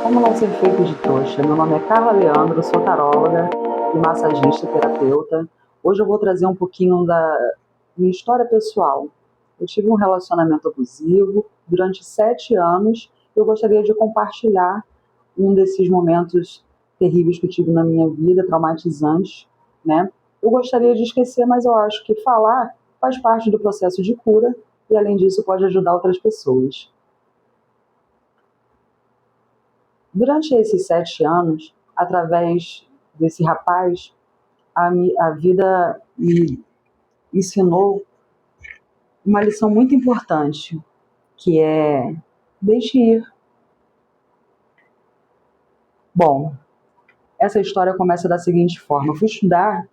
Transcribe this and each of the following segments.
Como não ser feito de trouxa? Meu nome é Carla Leandro, sou taróloga e massagista terapeuta. Hoje eu vou trazer um pouquinho da minha história pessoal. Eu tive um relacionamento abusivo durante 7 anos. Eu gostaria de compartilhar um desses momentos terríveis que eu tive na minha vida, traumatizantes, né? Eu gostaria de esquecer, mas eu acho que falar faz parte do processo de cura e, além disso, pode ajudar outras pessoas. Durante esses 7 anos, através desse rapaz, a vida me ensinou uma lição muito importante, que é deixe ir. Bom, essa história começa da seguinte forma. Eu fui estudar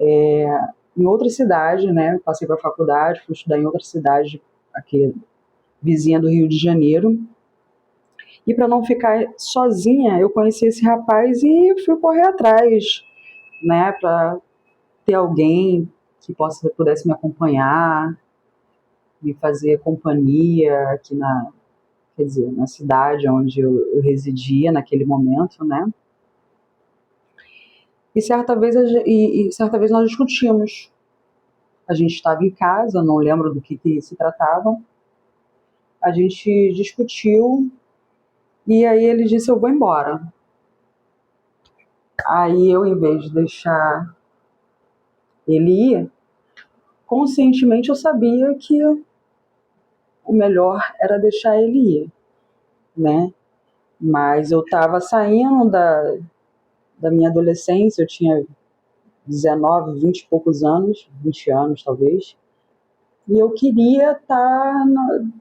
em outra cidade, né? Passei para a faculdade, fui estudar em outra cidade, aqui vizinha do Rio de Janeiro. E para não ficar sozinha, eu conheci esse rapaz e fui correr atrás, né? Para ter alguém que pudesse me acompanhar, me fazer companhia aqui na cidade onde eu residia naquele momento, né? E certa vez nós discutimos. A gente estava em casa, não lembro do que se tratava. A gente discutiu e aí ele disse: eu vou embora. Aí eu, em vez de deixar ele ir, conscientemente eu sabia que o melhor era deixar ele ir, né? Mas eu estava saindo da minha adolescência, eu tinha 19, 20 e poucos anos, 20 anos talvez, e eu queria estar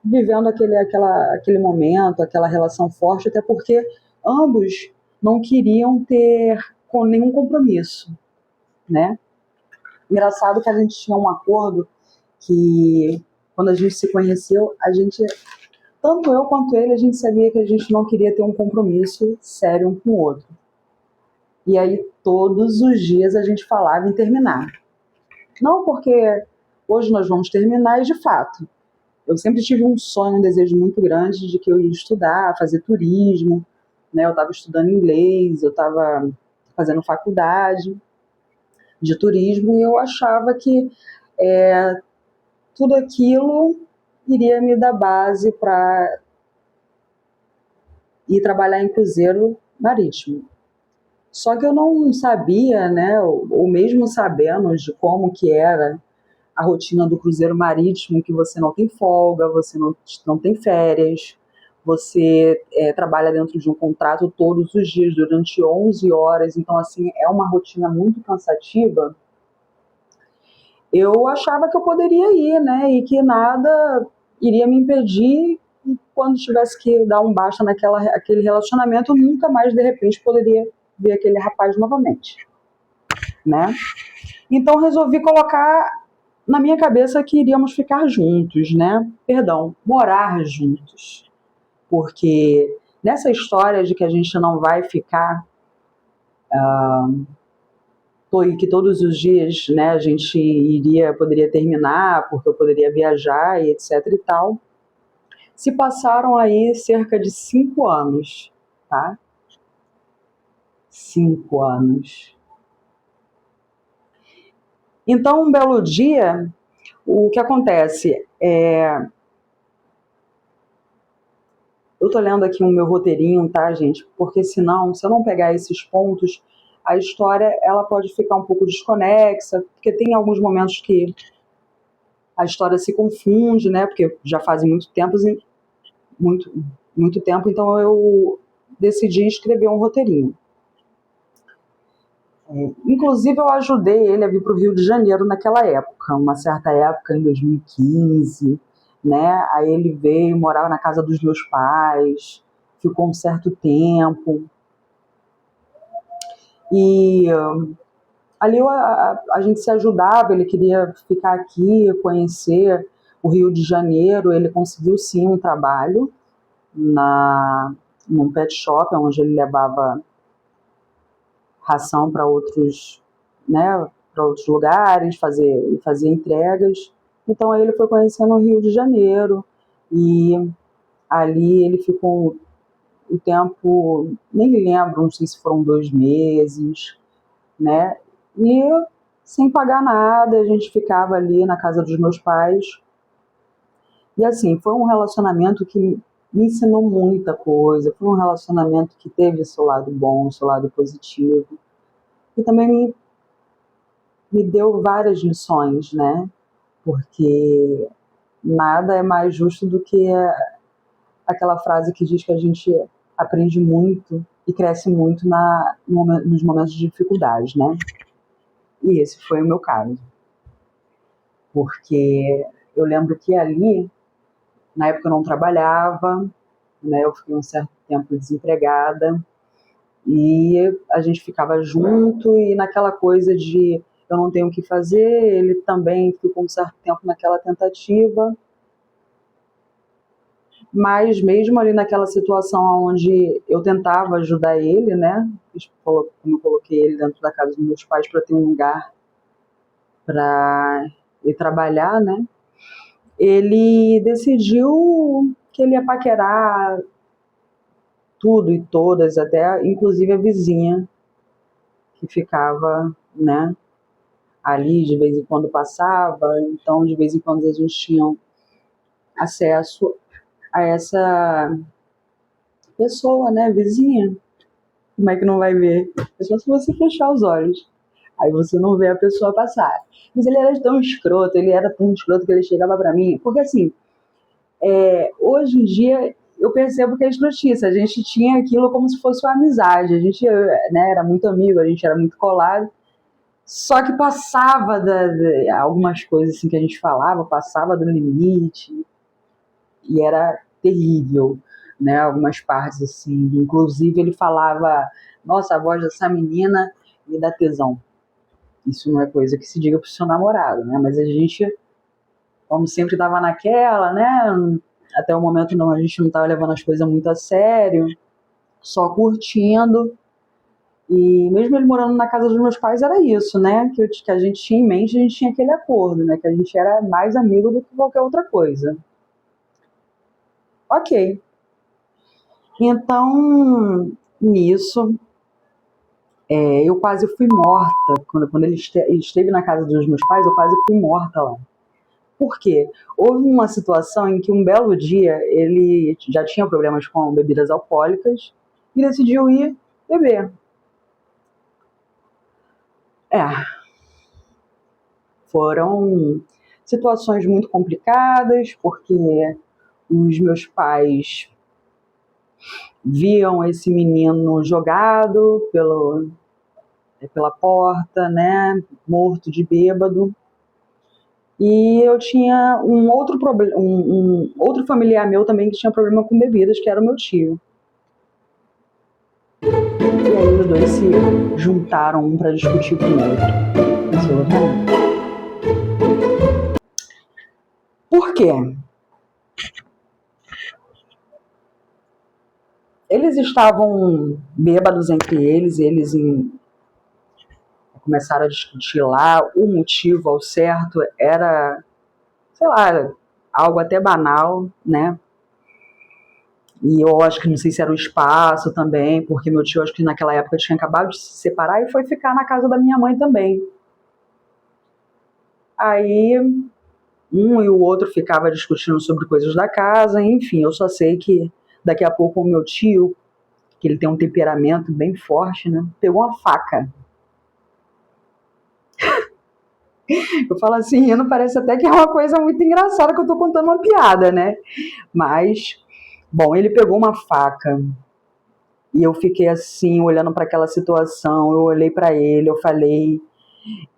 vivendo aquele momento, aquela relação forte, até porque ambos não queriam ter com nenhum compromisso, né? Engraçado que a gente tinha um acordo que, quando a gente se conheceu, tanto eu quanto ele, a gente sabia que a gente não queria ter um compromisso sério um com o outro. E aí, todos os dias a gente falava em terminar. Não porque hoje nós vamos terminar, e de fato, eu sempre tive um sonho, um desejo muito grande de que eu ia estudar, fazer turismo, né? Eu estava estudando inglês, eu estava fazendo faculdade de turismo e eu achava que tudo aquilo iria me dar base para ir trabalhar em cruzeiro marítimo. Só que eu não sabia, né, ou mesmo sabendo de como que era a rotina do cruzeiro marítimo, que você não tem folga, você não tem férias, você trabalha dentro de um contrato todos os dias, durante 11 horas, então assim, é uma rotina muito cansativa. Eu achava que eu poderia ir, né, e que nada iria me impedir, e quando tivesse que dar um basta aquele relacionamento, eu nunca mais, de repente, poderia ver aquele rapaz novamente, né? Então resolvi colocar na minha cabeça que iríamos ficar juntos, né? Perdão, morar juntos. Porque nessa história de que a gente não vai ficar, que todos os dias, né, a gente poderia terminar, porque eu poderia viajar e etc e tal, se passaram aí cerca de 5 anos, tá? 5 anos. Então, um belo dia, o que acontece eu tô lendo aqui o meu roteirinho, tá, gente? Porque senão, se eu não pegar esses pontos, a história ela pode ficar um pouco desconexa, porque tem alguns momentos que a história se confunde, né? Porque já fazem muito tempo, então eu decidi escrever um roteirinho. Inclusive, eu ajudei ele a vir para o Rio de Janeiro naquela época, uma certa época, em 2015, né? Aí ele veio morar na casa dos meus pais, ficou um certo tempo. E ali a gente se ajudava, ele queria ficar aqui, conhecer o Rio de Janeiro, ele conseguiu sim um trabalho num pet shop, onde ele levava ração para outros, né, para outros lugares, fazia entregas. Então aí ele foi conhecendo o Rio de Janeiro e ali ele ficou o tempo, nem lembro, não sei se foram 2 meses, né? E sem pagar nada, a gente ficava ali na casa dos meus pais. E assim, foi um relacionamento que me ensinou muita coisa, foi um relacionamento que teve seu lado bom, seu lado positivo, e também me deu várias lições, né? Porque nada é mais justo do que aquela frase que diz que a gente aprende muito e cresce muito nos momentos de dificuldade, né? E esse foi o meu caso. Porque eu lembro que ali, na época eu não trabalhava, né? Eu fiquei um certo tempo desempregada e a gente ficava junto e naquela coisa de eu não tenho o que fazer, ele também ficou um certo tempo naquela tentativa. Mas mesmo ali naquela situação onde eu tentava ajudar ele, né? Como eu coloquei ele dentro da casa dos meus pais para ter um lugar para ir trabalhar, né? Ele decidiu que ele ia paquerar tudo e todas, até inclusive a vizinha que ficava, né? Ali de vez em quando passava, então de vez em quando a gente tinha acesso a essa pessoa, né? Vizinha. Como é que não vai ver? É só se você fechar os olhos. Aí você não vê a pessoa passar. Mas ele era tão escroto, que ele chegava pra mim. Porque assim, hoje em dia eu percebo que é escrotice. A gente tinha aquilo como se fosse uma amizade. A gente, né, era muito amigo, a gente era muito colado. Só que passava algumas coisas assim que a gente falava, passava do limite. E era terrível, né? Algumas partes assim. Inclusive ele falava: nossa, a voz dessa menina me dá tesão. Isso não é coisa que se diga pro seu namorado, né? Mas a gente, como sempre, dava naquela, né? Até o momento não, a gente não estava levando as coisas muito a sério, só curtindo. E mesmo ele morando na casa dos meus pais, era isso, né? Que a gente tinha em mente, a gente tinha aquele acordo, né? Que a gente era mais amigo do que qualquer outra coisa. Ok. Então, nisso, eu quase fui morta. Quando ele esteve na casa dos meus pais, eu quase fui morta lá. Por quê? Houve uma situação em que um belo dia ele já tinha problemas com bebidas alcoólicas e decidiu ir beber. Foram situações muito complicadas, porque os meus pais viam esse menino jogado pela porta, né, morto de bêbado. E eu tinha um outro familiar meu também que tinha problema com bebidas, que era o meu tio. E aí os dois se juntaram um para discutir com o outro. Absolutamente. Por quê? Eles estavam bêbados entre eles começaram a discutir lá. O motivo ao certo era, sei lá, algo até banal, né? E eu acho que não sei se era o espaço também, porque meu tio acho que naquela época tinha acabado de se separar e foi ficar na casa da minha mãe também. Aí um e o outro ficava discutindo sobre coisas da casa, enfim, eu só sei que daqui a pouco o meu tio, que ele tem um temperamento bem forte, né, pegou uma faca. Eu falo assim, rindo, parece até que é uma coisa muito engraçada que eu tô contando uma piada, né? Mas, bom, ele pegou uma faca e eu fiquei assim, olhando para aquela situação, eu olhei para ele, eu falei,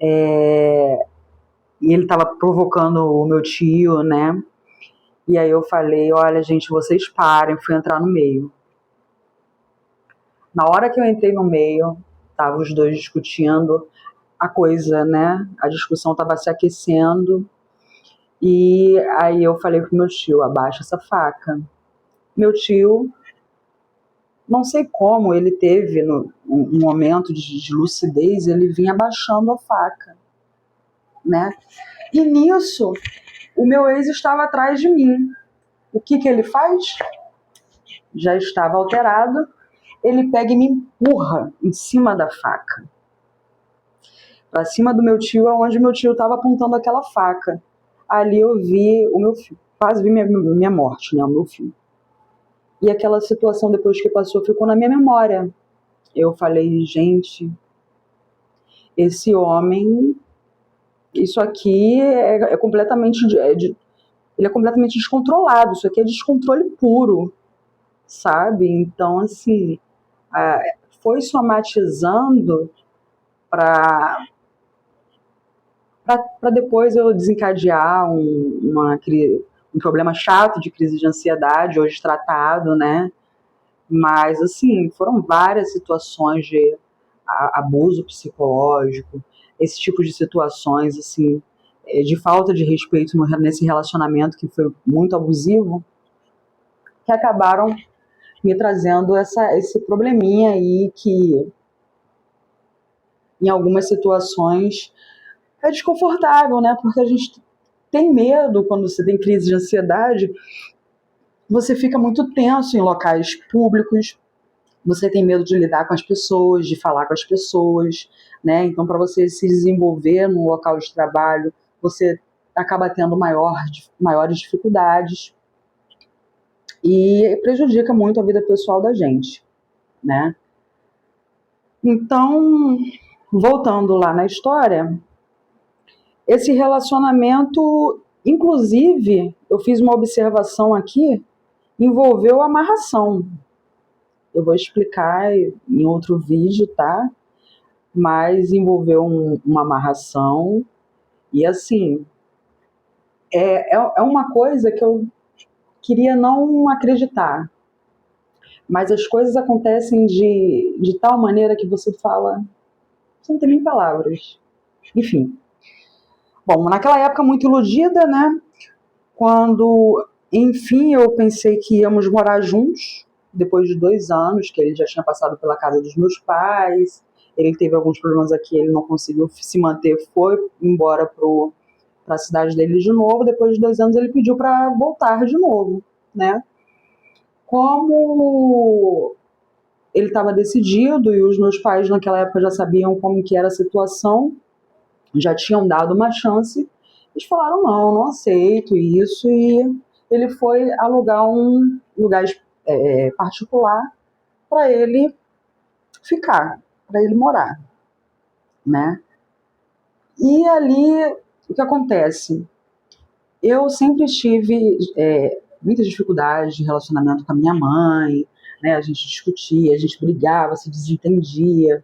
e ele estava provocando o meu tio, né? E aí eu falei, olha, gente, vocês parem, fui entrar no meio. Na hora que eu entrei no meio, estavam os dois discutindo a coisa, né? A discussão estava se aquecendo. E aí eu falei pro meu tio, abaixa essa faca. Meu tio, não sei como, ele teve um momento de lucidez, ele vinha abaixando a faca, né? E nisso, o meu ex estava atrás de mim. O que ele faz? já estava alterado, ele pega e me empurra em cima da faca. Para cima do meu tio, aonde meu tio estava apontando aquela faca. Ali eu vi o meu filho, quase vi minha morte, né, o meu filho. E aquela situação, depois que passou, ficou na minha memória. Eu falei, gente, esse homem, isso aqui é completamente, ele é completamente descontrolado, isso aqui é descontrole puro, sabe? Então, assim, foi somatizando para depois eu desencadear um problema chato de crise de ansiedade, hoje tratado, né? Mas, assim, foram várias situações de abuso psicológico, esse tipo de situações, assim, de falta de respeito nesse relacionamento que foi muito abusivo, que acabaram me trazendo esse probleminha aí que, em algumas situações, é desconfortável, né? Porque a gente tem medo quando você tem crise de ansiedade, você fica muito tenso em locais públicos, você tem medo de lidar com as pessoas, de falar com as pessoas, né? Então, para você se desenvolver no local de trabalho, você acaba tendo maiores dificuldades e prejudica muito a vida pessoal da gente, né? Então, voltando lá na história, esse relacionamento, inclusive, eu fiz uma observação aqui, envolveu amarração. Eu vou explicar em outro vídeo, tá? Mas envolveu uma amarração. E assim, é uma coisa que eu queria não acreditar. Mas as coisas acontecem de tal maneira que você fala, você não tem nem palavras. Enfim. Bom, naquela época muito iludida, né? Quando, enfim, eu pensei que íamos morar juntos, depois de 2 anos, que ele já tinha passado pela casa dos meus pais, ele teve alguns problemas aqui, ele não conseguiu se manter, foi embora para a cidade dele de novo, depois de 2 anos ele pediu para voltar de novo, né? Como ele estava decidido e os meus pais naquela época já sabiam como que era a situação, já tinham dado uma chance, eles falaram, não aceito isso, e ele foi alugar um lugar particular para ele ficar, para ele morar, né? E ali, o que acontece? Eu sempre tive muitas dificuldades de relacionamento com a minha mãe, né? A gente discutia, a gente brigava, se desentendia.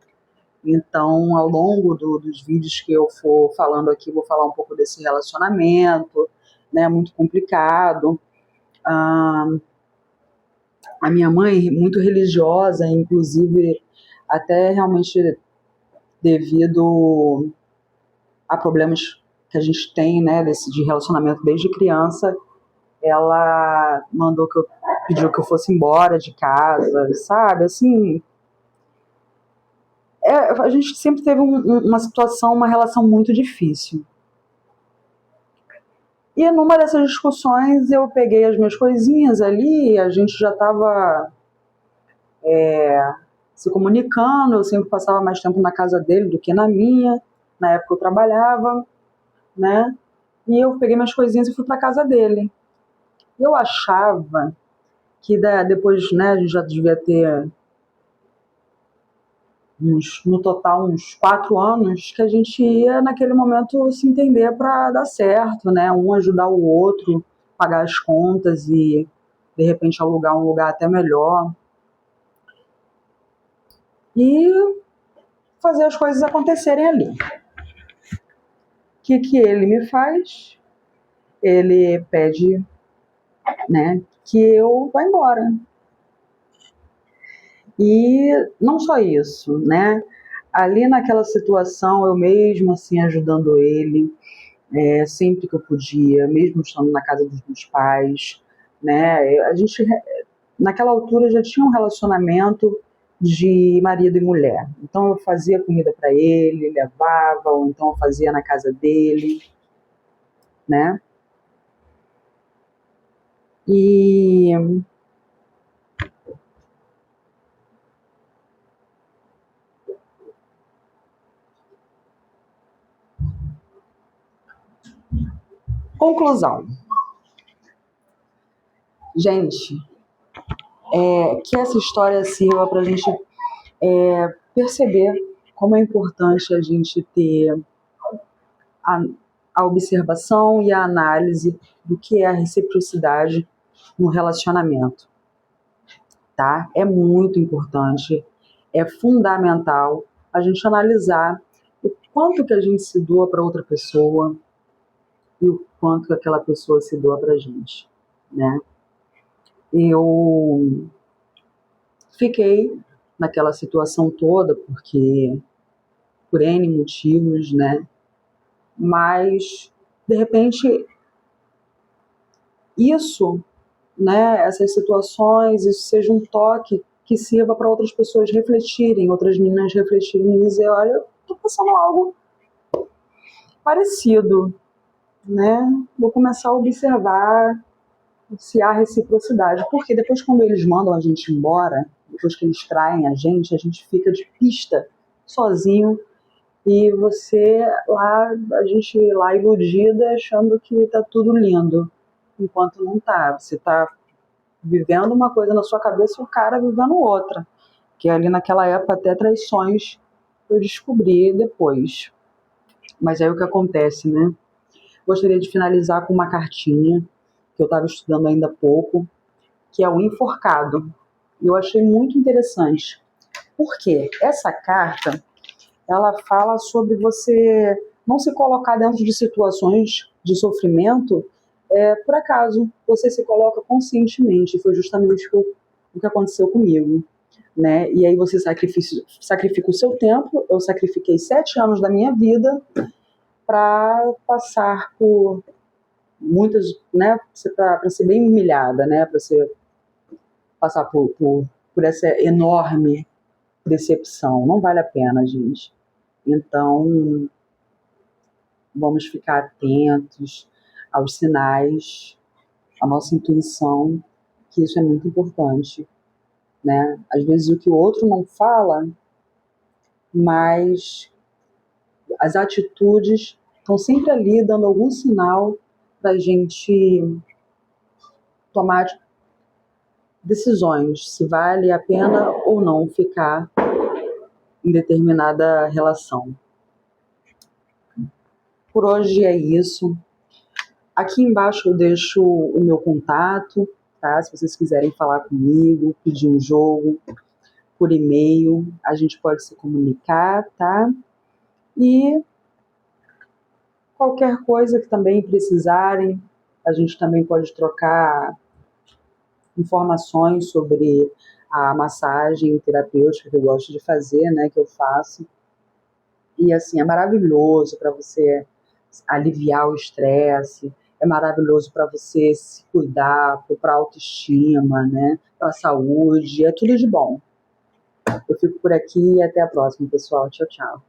Então, ao longo dos vídeos que eu for falando aqui, vou falar um pouco desse relacionamento, né, muito complicado. A minha mãe, muito religiosa, inclusive até realmente devido a problemas que a gente tem, né, de relacionamento desde criança, ela pediu que eu fosse embora de casa, sabe, assim... a gente sempre teve uma situação, uma relação muito difícil. E numa dessas discussões eu peguei as minhas coisinhas ali, a gente já estava se comunicando, eu sempre passava mais tempo na casa dele do que na minha, na época eu trabalhava, né? E eu peguei minhas coisinhas e fui para casa dele. Eu achava que depois, né, a gente já devia ter no total uns 4 anos, que a gente ia naquele momento se entender para dar certo, né? Um ajudar o outro, pagar as contas e de repente alugar um lugar até melhor. E fazer as coisas acontecerem ali. O que ele me faz? Ele pede, né, que eu vá embora. E não só isso, né? Ali naquela situação, eu mesmo assim ajudando ele, sempre que eu podia, mesmo estando na casa dos meus pais, né? A gente, naquela altura, já tinha um relacionamento de marido e mulher. Então eu fazia comida para ele, levava, ou então eu fazia na casa dele, né? E Conclusão. Gente, que essa história sirva para a gente perceber como é importante a gente ter a observação e a análise do que é a reciprocidade no relacionamento, tá? É muito importante, é fundamental a gente analisar o quanto que a gente se doa para outra pessoa e o quanto que aquela pessoa se doa para a gente, né? Eu fiquei naquela situação toda porque por N motivos, né? Mas de repente isso, né, essas situações, isso seja um toque que sirva para outras pessoas refletirem, outras meninas refletirem e dizer, olha, estou passando algo parecido, né? Vou começar a observar se há reciprocidade, porque depois quando eles mandam a gente embora, depois que eles traem a gente fica de pista sozinho e a gente lá iludida achando que tá tudo lindo, enquanto não tá. Você tá vivendo uma coisa na sua cabeça e o cara vivendo outra, que ali naquela época até traições eu descobri depois. Mas aí o que acontece, né? Gostaria de finalizar com uma cartinha que eu estava estudando ainda há pouco, que é o enforcado. E eu achei muito interessante. Por quê? Essa carta, ela fala sobre você não se colocar dentro de situações de sofrimento por acaso. Você se coloca conscientemente. Foi justamente o que aconteceu comigo, né? E aí você sacrifica o seu tempo. Eu sacrifiquei 7 anos da minha vida para passar por muitas, né, para ser bem humilhada, né, para passar por essa enorme decepção. Não vale a pena, gente. Então, vamos ficar atentos aos sinais, à nossa intuição, que isso é muito importante, né? Às vezes o que o outro não fala, mas as atitudes estão sempre ali dando algum sinal para a gente tomar decisões, se vale a pena ou não ficar em determinada relação. Por hoje é isso. Aqui embaixo eu deixo o meu contato, tá? Se vocês quiserem falar comigo, pedir um jogo, por e-mail, a gente pode se comunicar, tá? E qualquer coisa que também precisarem, a gente também pode trocar informações sobre a massagem terapêutica que eu gosto de fazer, né, que eu faço. E assim, é maravilhoso para você aliviar o estresse, é maravilhoso para você se cuidar, para a autoestima, né, para a saúde, é tudo de bom. Eu fico por aqui e até a próxima, pessoal. Tchau, tchau.